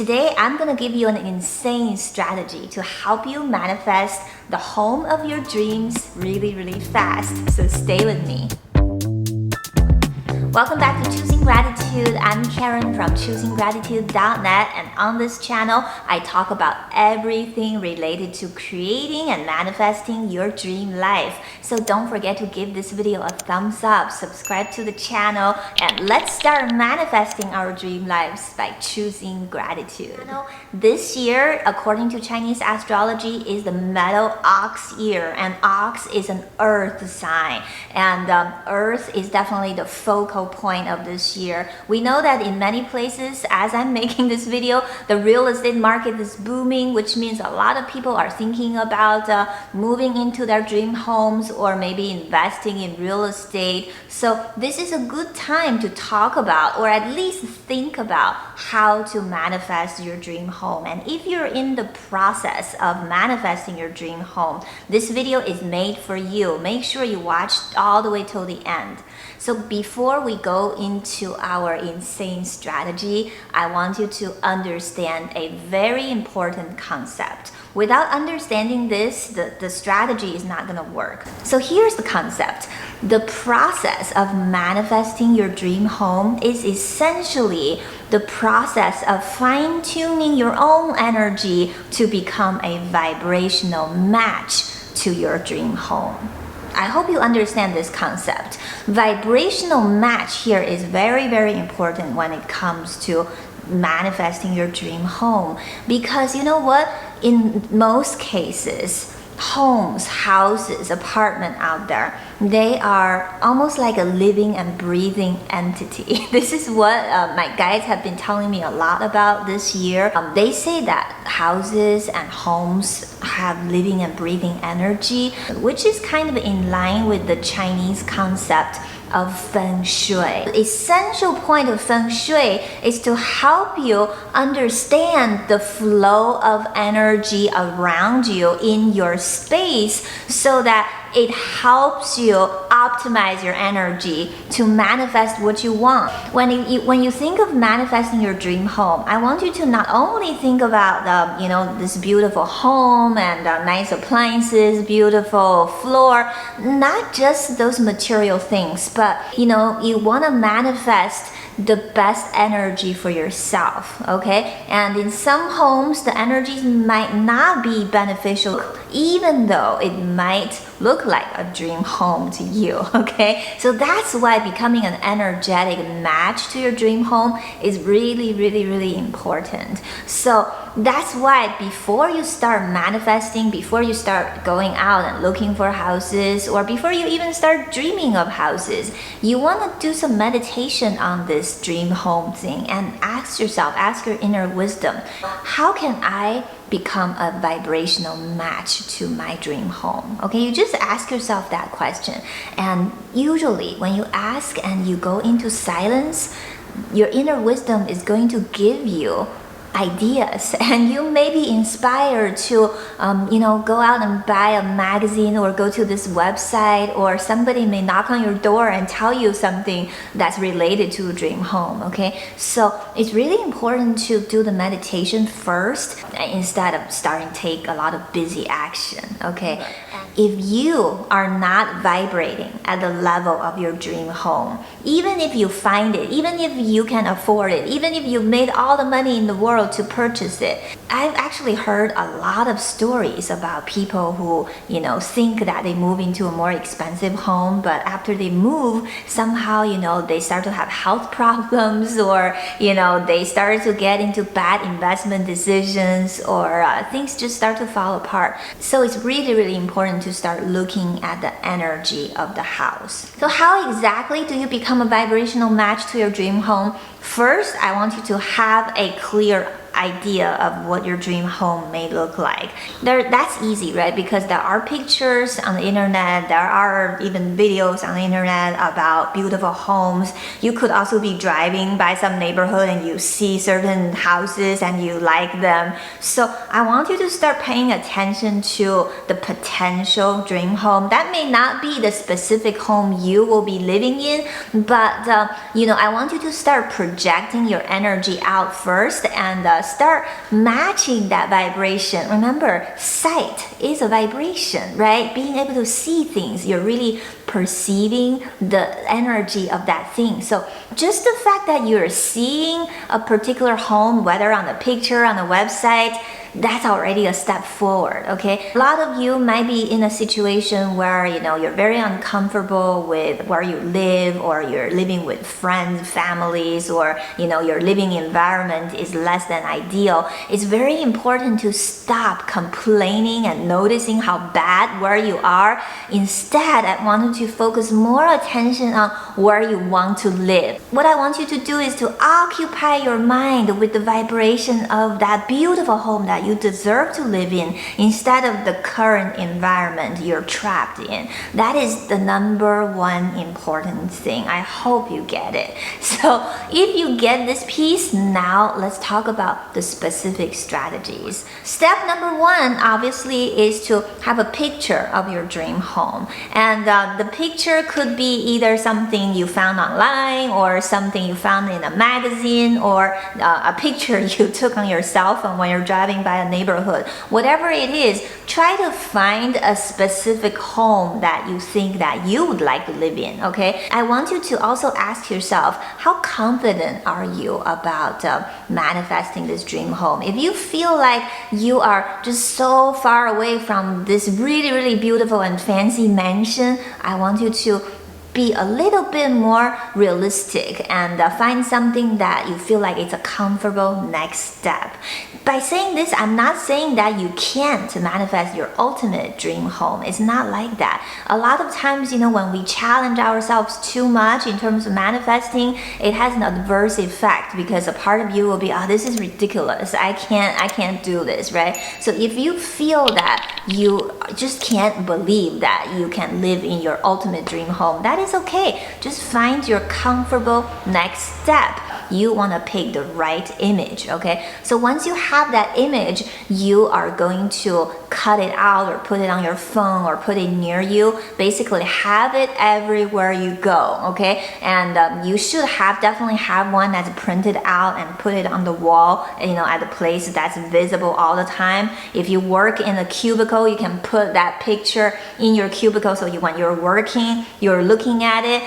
Today, I'm gonna give you an insane strategy to help you manifest the home of your dreams really, really fast. So stay with me. Welcome back to Choosing Gratitude. I'm Karen from ChoosingGratitude.net, and on this channel, I talk about everything related to creating and manifesting your dream life. So don't forget to give this video a thumbs up, subscribe to the channel, and let's start manifesting our dream lives by choosing gratitude. This year, according to Chinese astrology, is the metal ox year, and ox is an earth sign, and earth is definitely the focal point of this year. We know that in many places, as I'm making this video, the real estate market is booming, which means a lot of people are thinking about moving into their dream homes or maybe investing in real estate. So this is a good time to talk about, or at least think about, how to manifest your dream home. And if you're in the process of manifesting your dream home, this video is made for you. Make sure you watch all the way till the end. So before we go into our insane strategy, I want you to understand a very important concept. Without understanding this, the strategy is not gonna work. So here's the concept. The process of manifesting your dream home is essentially the process of fine-tuning your own energy to become a vibrational match to your dream home. I hope you understand this concept. Vibrational match here is very, very important when it comes to manifesting your dream home, because you know what? In most cases, homes, houses, apartment out there, they are almost like a living and breathing entity. This is what my guides have been telling me a lot about this year. They say that houses and homes have living and breathing energy, which is kind of in line with the Chinese concept of feng shui. The essential point of feng shui is to help you understand the flow of energy around you in your space so that it helps you optimize your energy to manifest what you want. When you think of manifesting your dream home, I want you to not only think about this beautiful home and nice appliances, beautiful floor, not just those material things, but you want to manifest the best energy for yourself, okay? And in some homes, the energies might not be beneficial, even though it might look like a dream home to you, okay? So that's why becoming an energetic match to your dream home is really, really, really important. So that's why before you start manifesting, before you start going out and looking for houses, or before you even start dreaming of houses, you want to do some meditation on this dream home thing and ask your inner wisdom, how can I become a vibrational match to my dream home? Okay, you just ask yourself that question. And usually when you ask and you go into silence, your inner wisdom is going to give you ideas, and you may be inspired to go out and buy a magazine or go to this website, or somebody may knock on your door and tell you something that's related to a dream home. Okay, so it's really important to do the meditation first instead of starting to take a lot of busy action. Okay, if you are not vibrating at the level of your dream home, even if you find it, even if you can afford it, even if you made all the money in the world to purchase it, I've actually heard a lot of stories about people who think that they move into a more expensive home, but after they move, somehow they start to have health problems, or they started to get into bad investment decisions, or things just start to fall apart. So it's really, really important to start looking at the energy of the house. So how exactly do you become a vibrational match to your dream home? First, I want you to have a clear idea of what your dream home may look like. That's easy, right? Because there are pictures on the internet, there are even videos on the internet about beautiful homes. You could also be driving by some neighborhood and you see certain houses and you like them. So I want you to start paying attention to the potential dream home. That may not be the specific home you will be living in, but I want you to start projecting your energy out first and start matching that vibration. Remember, sight is a vibration, right? Being able to see things, you're really perceiving the energy of that thing. So just the fact that you're seeing a particular home, whether on a picture, on a website, that's already a step forward, okay? A lot of you might be in a situation where, you're very uncomfortable with where you live, or you're living with friends, families, or, your living environment is less than ideal. It's very important to stop complaining and noticing how bad where you are. Instead, I wanted to focus more attention on where you want to live. What I want you to do is to occupy your mind with the vibration of that beautiful home that you deserve to live in, instead of the current environment you're trapped in. That is the number one important thing. I hope you get it. So if you get this piece, now let's talk about the specific strategies. Step number one, obviously, is to have a picture of your dream home. And the picture could be either something you found online, or something you found in a magazine, or a picture you took on your cell phone when you're driving by a neighborhood. Whatever it is, try to find a specific home that you think that you would like to live in, okay? I want you to also ask yourself, how confident are you about manifesting this dream home? If you feel like you are just so far away from this really, really beautiful and fancy mansion, I want you to be a little bit more realistic and find something that you feel like it's a comfortable next step. By saying this, I'm not saying that you can't manifest your ultimate dream home. It's not like that. A lot of times, when we challenge ourselves too much in terms of manifesting, it has an adverse effect, because a part of you will be, this is ridiculous. I can't do this, right? So if you feel that you just can't believe that you can live in your ultimate dream home, that is okay. Just find your comfortable next step. You want to pick the right image, okay? So once you have that image, you are going to cut it out or put it on your phone or put it near you. Basically, have it everywhere you go, okay? And you should definitely have one that's printed out and put it on the wall, at a place that's visible all the time. If you work in a cubicle, you can put that picture in your cubicle, so when you're working, you're looking at it.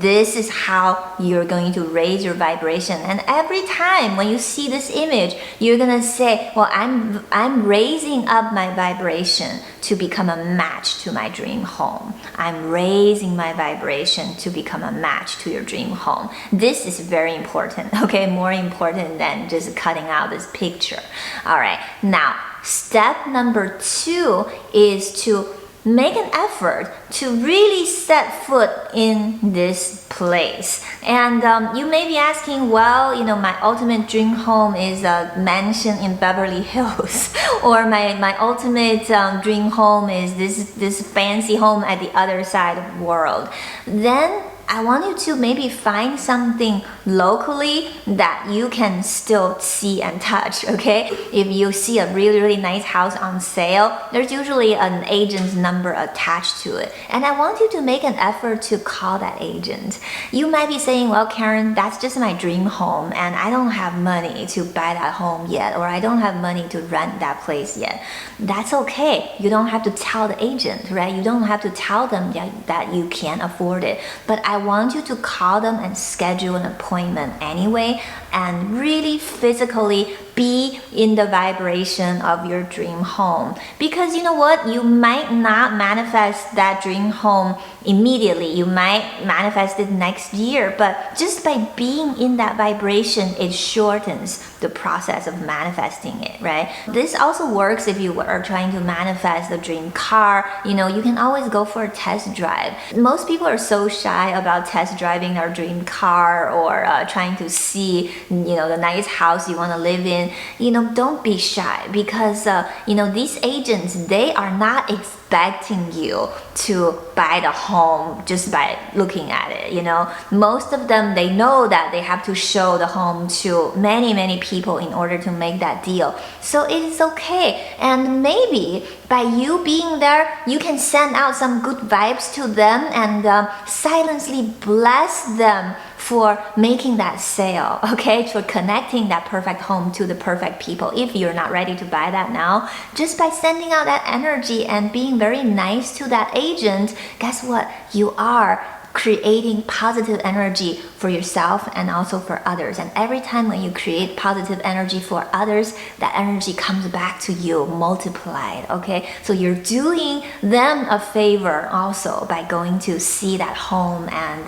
This is how you're going to raise your vibration. And every time when you see this image, you're gonna say, well, I'm raising up my vibration to become a match to my dream home. I'm raising my vibration to become a match to your dream home. This is very important, okay? More important than just cutting out this picture. All right, now step number 2 is to make an effort to really set foot in this place. And you may be asking, well, my ultimate dream home is a mansion in Beverly Hills, or my ultimate dream home is this fancy home at the other side of the world. Then I want you to maybe find something locally that you can still see and touch, okay? If you see a really, really nice house on sale, there's usually an agent's number attached to it. And I want you to make an effort to call that agent. You might be saying, well, Karen, that's just my dream home, and I don't have money to buy that home yet, or I don't have money to rent that place yet. That's okay. You don't have to tell the agent, right? You don't have to tell them that you can't afford it. But I want you to call them and schedule an appointment anyway, and really physically be in the vibration of your dream home. Because you know what? You might not manifest that dream home immediately. You might manifest it next year, but just by being in that vibration, it shortens the process of manifesting it, right? This also works if you are trying to manifest the dream car. You can always go for a test drive. Most people are so shy about test driving their dream car, or trying to see, the nice house you want to live in. Don't be shy, because these agents, they are not expecting you to buy the home just by looking at it. Most of them, they know that they have to show the home to many, many people in order to make that deal. So it is okay. And maybe by you being there, you can send out some good vibes to them and silently bless them for making that sale, okay? For connecting that perfect home to the perfect people. If you're not ready to buy that now, just by sending out that energy and being very nice to that agent, guess what? You are creating positive energy for yourself and also for others. And every time when you create positive energy for others, that energy comes back to you multiplied, okay? So you're doing them a favor also by going to see that home and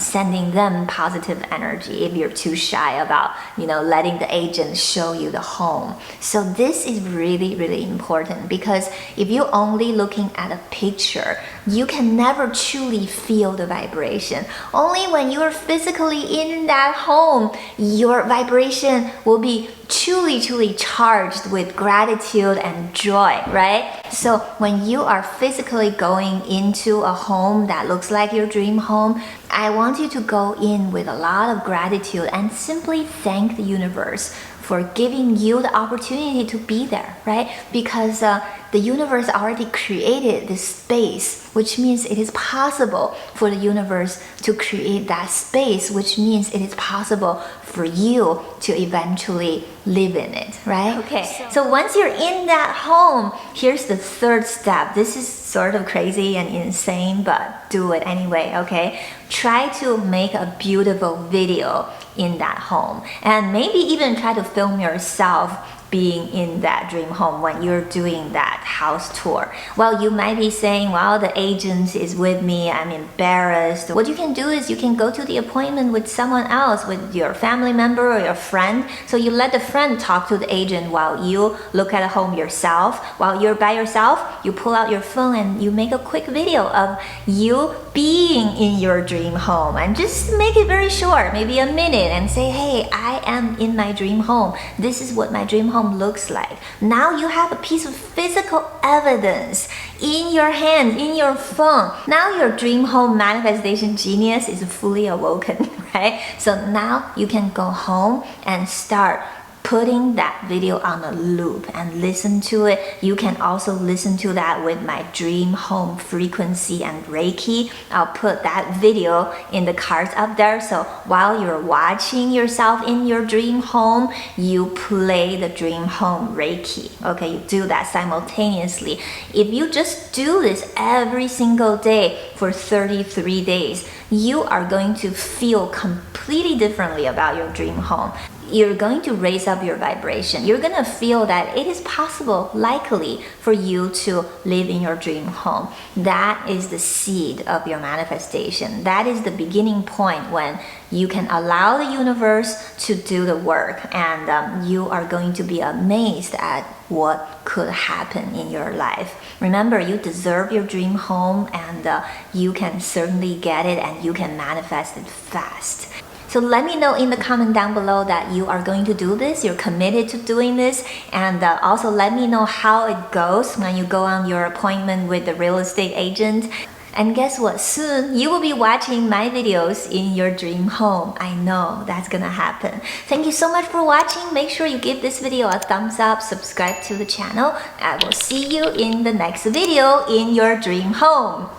sending them positive energy if you're too shy about, letting the agent show you the home. So this is really, really important, because if you're only looking at a picture, you can never truly feel the vibration. Only when you are physically in that home, your vibration will be truly, truly charged with gratitude and joy, right? So when you are physically going into a home that looks like your dream home, I want you to go in with a lot of gratitude and simply thank the universe for giving you the opportunity to be there, right? Because the universe already created this space, which means it is possible for the universe to create that space, which means it is possible for you to eventually live in it, right? Okay, so once you're in that home, here's the third step. This is sort of crazy and insane, but do it anyway, okay? Try to make a beautiful video in that home, and maybe even try to film yourself being in that dream home when you're doing that house tour. Well, you might be saying, well, the agent is with me, I'm embarrassed. What you can do is you can go to the appointment with someone else, with your family member or your friend. So you let the friend talk to the agent while you look at a home yourself. While you're by yourself, you pull out your phone and you make a quick video of you being in your dream home, and just make it very short, maybe a minute, and say, hey, I am in my dream home. This is what my dream home looks like. Now you have a piece of physical evidence in your hand, in your phone. Now your dream home manifestation genius is fully awoken, right? So now you can go home and start putting that video on a loop and listen to it. You can also listen to that with my dream home frequency and Reiki. I'll put that video in the cards up there. So while you're watching yourself in your dream home, you play the dream home Reiki. Okay, you do that simultaneously. If you just do this every single day for 33 days, you are going to feel completely differently about your dream home. You're going to raise up your vibration. You're going to feel that it is possible, likely, for you to live in your dream home. That is the seed of your manifestation. That is the beginning point when you can allow the universe to do the work, and you are going to be amazed at what could happen in your life. Remember, you deserve your dream home, and you can certainly get it, and you can manifest it fast. So let me know in the comment down below that you are going to do this, you're committed to doing this, and also let me know how it goes when you go on your appointment with the real estate agent. And guess what? Soon you will be watching my videos in your dream home. I know that's gonna happen. Thank you so much for watching. Make sure you give this video a thumbs up, subscribe to the channel. I will see you in the next video in your dream home.